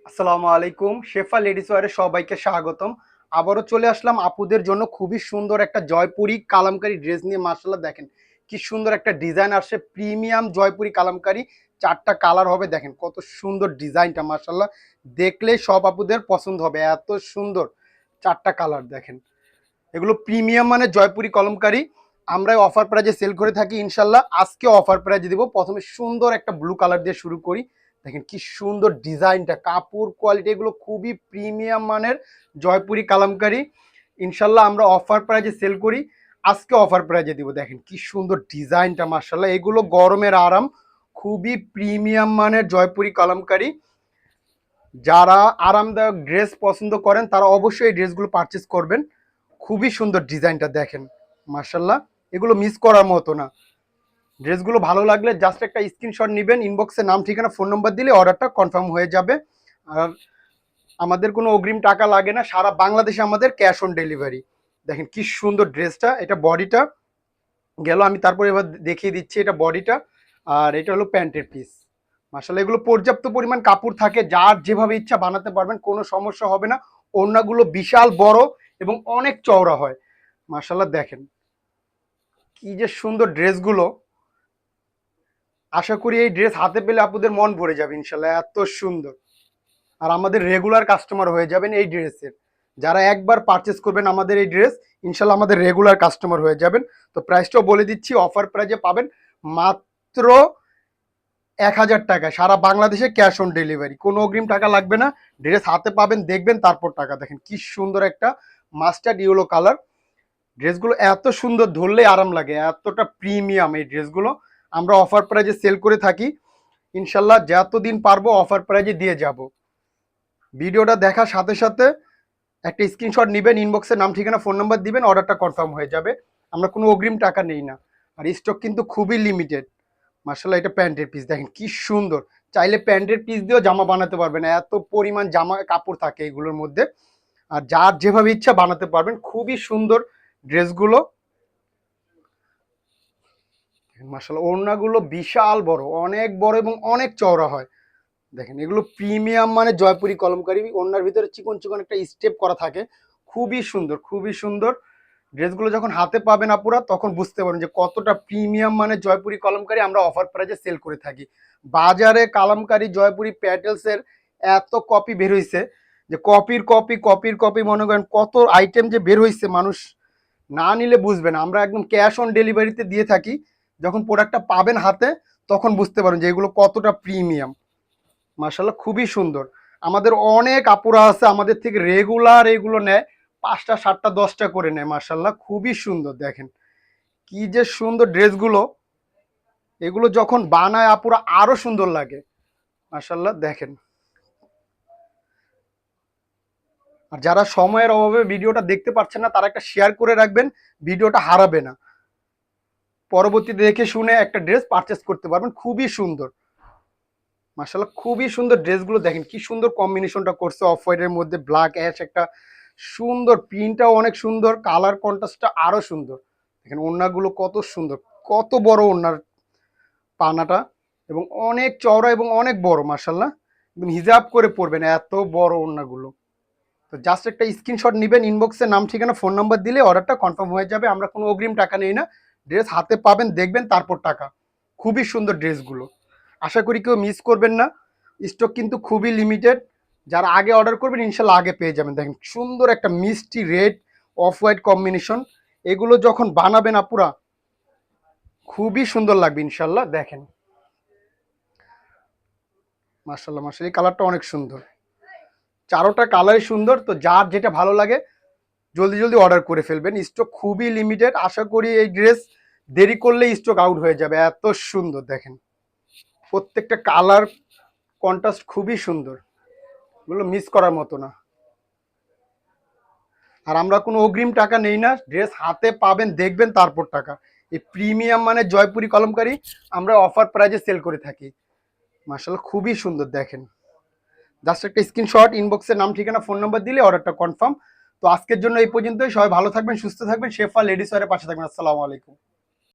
আসসালামু আলাইকুম। শেফা লেডিস ওয়্যারে সবাইকে স্বাগতম। আবারও চলে আসলাম আপুদের জন্য খুবই সুন্দর একটা জয়পুরি কালামকারী ড্রেস নিয়ে। মাশাআল্লাহ দেখেন কি সুন্দর একটা ডিজাইন আসছে, প্রিমিয়াম জয়পুরি কালামকারী। 4টা কালার হবে, দেখেন কত সুন্দর ডিজাইনটা। মাশাআল্লাহ দেখলেই সব আপুদের পছন্দ হবে, এত সুন্দর 4টা কালার দেখেন। এগুলো প্রিমিয়াম মানে জয়পুরি কলমকারী। আমরা অফার প্রাইজে সেল করে থাকি ইনশাল্লাহ। আজকে অফার প্রাইজে দিব। প্রথমে সুন্দর একটা ব্লু কালার দিয়ে শুরু করি। দেখেন কি সুন্দর ডিজাইনটা, কাপড় কোয়ালিটি এগুলো খুবই প্রিমিয়াম মানের জয়পুরি কালামকারী। ইনশাল্লাহ আমরা অফার প্রাইজে সেল করি, আজকে অফার প্রাইজে দিব। দেখেন কি সুন্দর ডিজাইনটা, মার্শাল্লাহ এগুলো গরমের আরাম, খুবই প্রিমিয়াম মানের জয়পুরি কালামকারী। যারা আরামদায়ক ড্রেস পছন্দ করেন তারা অবশ্যই এই ড্রেসগুলো পারচেস করবেন। খুবই সুন্দর ডিজাইনটা দেখেন, মার্শাল্লাহ এগুলো মিস করার মতো না। ড্রেসগুলো ভালো লাগলে জাস্ট একটা স্ক্রিনশট নেবেন, ইনবক্সে নাম ঠিকানা ফোন নম্বর দিলে অর্ডারটা কনফার্ম হয়ে যাবে। আর আমাদের কোনো অগ্রিম টাকা লাগে না, সারা বাংলাদেশে আমাদের ক্যাশ অন ডেলিভারি। দেখেন কি সুন্দর ড্রেসটা, এটা বডিটা গেল, আমি তারপরে এবার দেখিয়ে দিচ্ছি এটা বডিটা। আর এটা হলো প্যান্টের পিস। মাশাআল্লাহ এগুলো পর্যাপ্ত পরিমাণ কাপড় থাকে, যার যেভাবে ইচ্ছা বানাতে পারবেন, কোনো সমস্যা হবে না। ওড়নাগুলো বিশাল বড় এবং অনেক চওড়া হয়। মাশাআল্লাহ দেখেন কি যে সুন্দর ড্রেসগুলো। আশা করি এই ড্রেস হাতে পেলে আপনাদের মন ভরে যাবে ইনশাল্লাহ, এত সুন্দর। আর আমাদের রেগুলার কাস্টমার হয়ে যাবেন এই ড্রেসের। যারা একবার পারচেস করবেন আমাদের এই ড্রেস, ইনশাল্লাহ আমাদের রেগুলার কাস্টমার হয়ে যাবেন। তো প্রাইসটাও বলে দিচ্ছি, অফার প্রাইজে পাবেন মাত্র 1000 টাকা, সারা বাংলাদেশে ক্যাশ অন ডেলিভারি, কোনো অগ্রিম টাকা লাগবে না। ড্রেস হাতে পাবেন, দেখবেন তারপর টাকা। দেখেন কি সুন্দর একটা মাস্টার্ড ইয়েলো কালার। ড্রেসগুলো এত সুন্দর, ধরলেই আরাম লাগে, এতটা প্রিমিয়াম এই ড্রেসগুলো। আমরা অফার প্রাইজে সেল করে থাকি ইনশাল্লাহ, যতদিন পারবো অফার প্রাইজে দিয়ে যাব। ভিডিওটা দেখার সাথে সাথে একটা স্ক্রিনশট নেবেন, ইনবক্সে নাম ঠিকানা ফোন নাম্বার দিবেন, অর্ডারটা কনফার্ম হয়ে যাবে। আমরা কোনো অগ্রিম টাকা নেই না। আর স্টক কিন্তু খুবই লিমিটেড। মার্শাল্লাহ এটা প্যান্টের পিস, দেখেন কি সুন্দর। চাইলে প্যান্টের পিস দিয়েও জামা বানাতে পারবেন, এত পরিমাণ জামা কাপড় থাকে এগুলোর মধ্যে। আর যার যেভাবে ইচ্ছা বানাতে পারবেন, খুবই সুন্দর ড্রেসগুলো। মার্শাল্লাহ ওড়নাগুলো বিশাল বড়, অনেক বড় এবং অনেক চওড়া হয়। দেখেন এগুলো প্রিমিয়াম মানে জয়পুরি কলমকারী। ওড়নার ভিতরে চিকন চিকন একটা স্টেপ করা থাকে, খুবই সুন্দর, খুবই সুন্দর। ড্রেসগুলো যখন হাতে পাবেন আপুরা, তখন বুঝতে পারেন যে কতটা প্রিমিয়াম মানে জয়পুরি কলমকারী আমরা অফার প্রাইজে সেল করে থাকি। বাজারে কালামকারী জয়পুরি প্যাটেলসের এত কপি বের হয়েছে যে কপির কপি কপির কপি, মনে করেন কত আইটেম যে বের হয়েছে, মানুষ না নিলে বুঝবে না। আমরা একদম ক্যাশ অন ডেলিভারিতে দিয়ে থাকি। যখন প্রোডাক্টটা পাবেন হাতে, তখন বুঝতে পারেন যে এগুলো কতটা প্রিমিয়াম। মার্শাল্লাহ খুবই সুন্দর। আমাদের অনেক আপুরা আছে আমাদের থেকে রেগুলার এগুলো নেয়, 5টা 7টা 10টা করে নেয়। মার্শাল্লাহ খুবই সুন্দর, দেখেন কি যে সুন্দর ড্রেসগুলো। এগুলো যখন বানায় আপুরা আরো সুন্দর লাগে। মার্শাল্লাহ দেখেন। আর যারা সময়ের অভাবে ভিডিওটা দেখতে পাচ্ছেন না, তারা একটা শেয়ার করে রাখবেন, ভিডিওটা হারাবে না। পরবর্তীতে দেখে শুনে একটা ড্রেস পারচেস করতে পারবেন, খুবই সুন্দর। মার্শাল্লাহ খুবই সুন্দর ড্রেসগুলো, দেখেন কি সুন্দর কম্বিনেশনটা করছে অফ হোয়াইটের মধ্যে ব্ল্যাক অ্যাশ, একটা সুন্দর প্রিন্টটাও অনেক সুন্দর, কালার কন্ট্রাস্টটা আরো সুন্দর। দেখেন ওড়নাগুলো কত সুন্দর, কত বড় ওড়নার পানাটা, এবং অনেক চওড়া এবং অনেক বড়। মার্শাল্লাহ একদম হিজাব করে পরবেন এত বড় ওড়নাগুলো। তো জাস্ট একটা স্ক্রিনশট নেবেন, ইনবক্সে নাম ঠিকানা ফোন নাম্বার দিলে অর্ডারটা কনফার্ম হয়ে যাবে। আমরা কোনো অগ্রিম টাকা নেই না, ড্রেস হাতে পাবেন, দেখবেন তারপর টাকা। খুবই সুন্দর ড্রেসগুলো, আশা করি কেউ মিস করবেন না। স্টক কিন্তু খুবই লিমিটেড। যারা আগে অর্ডার করবেন ইনশাল্লাহ আগে পেয়ে যাবেন। দেখেন সুন্দর একটা মিষ্টি রেড অফ হোয়াইট কম্বিনেশন। এগুলো যখন বানাবেন আপুরা, খুবই সুন্দর লাগবে ইনশাল্লাহ। দেখেন মার্শাল্লাহ, মার্শাল্লাহ এই কালারটা অনেক সুন্দর, 4টা কালারই সুন্দর। তো যার যেটা ভালো লাগে জলদি জলদি অর্ডার করে ফেলবেন, স্টক খুবই লিমিটেড। আশা করি এই ড্রেস দেরি করলে স্টক আউট হয়ে যাবে, এত সুন্দর। দেখেন প্রত্যেকটা কালার কন্ট্রাস্ট খুবই সুন্দর, এগুলো মিস করার মতো না। আর আমরা কোনো অগ্রিম টাকা নেই না, ড্রেস হাতে পাবেন, দেখবেন তারপর টাকা। এই প্রিমিয়াম মানে জয়পুরি কলমকারী আমরা অফার প্রাইজে সেল করে থাকি। মার্শাল্লাহ খুবই সুন্দর, দেখেন জাস্ট একটা স্ক্রিনশট, ইনবক্সে নাম ঠিকানা ফোন নাম্বার দিলে অর্ডারটা কনফার্ম। তো আজকের জন্য এই পর্যন্তই। সবাই ভালো থাকবেন, সুস্থ থাকবেন, শেফা লেডিস ওয়্যারের পাশে থাকবেন। আসসালামু আলাইকুম।